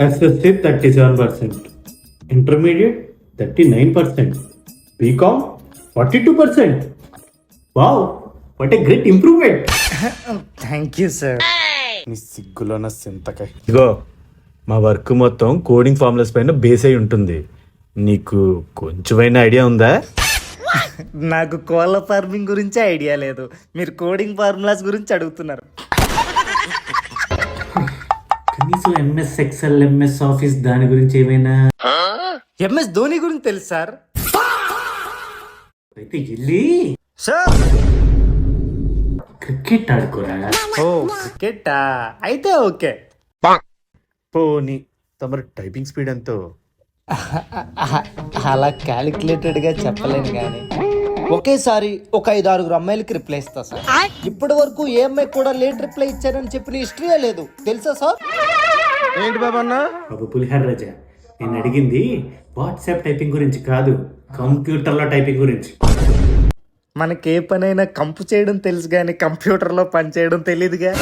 SSC 37%, intermediate 39%, BCom 42%. Wow, what a great improvement. Thank you sir. నీ సిగ్గులో నా సింతకాయ. ఇదిగో మా వర్క్ మొత్తం కోడింగ్ ఫార్ములాస్ పైన బేస్ అయి ఉంటుంది. నీకు కొంచెమైనా ఐడియా ఉందా? నాకు కోళ్ళ ఫార్మింగ్ గురించి ఐడియా లేదు, మీరు కోడింగ్ ఫార్ములాస్ గురించి అడుగుతున్నారు. కనీసం ఎంఎస్ ఎక్సెల్, ఎంఎస్ ఆఫీస్ దాని గురించి ఏమైనా? ఎంఎస్ ధోని గురించి తెలుసు సార్. అయితే వెళ్ళి సార్ క్రికెట్ ఆడుకోరా. ఓ క్రికెటా, అయితే ఓకే. పోనీ తమరి టైపింగ్ స్పీడ్ ఎంతో? అలా క్యాలిక్యులేటెడ్గా చెప్పలేను కానీ ఒకేసారి ఒక 5-6 అమ్మాయిలకి రిప్లై ఇస్తా సార్. ఇప్పటి వరకు ఏ అమ్మాయి కూడా లేట్ రిప్లై ఇచ్చారని చెప్పిన హిస్టరీయే లేదు తెలుసా సార్. ఏంటి బాబా అన్న? బాబు పులిహార రాజా, నేను అడిగింది వాట్సాప్ టైపింగ్ గురించి కాదు, కంప్యూటర్లో టైపింగ్ గురించి. మనకి ఏ పనైనా కంపు చేయడం తెలుసు కానీ కంప్యూటర్లో పని చేయడం తెలియదుగా.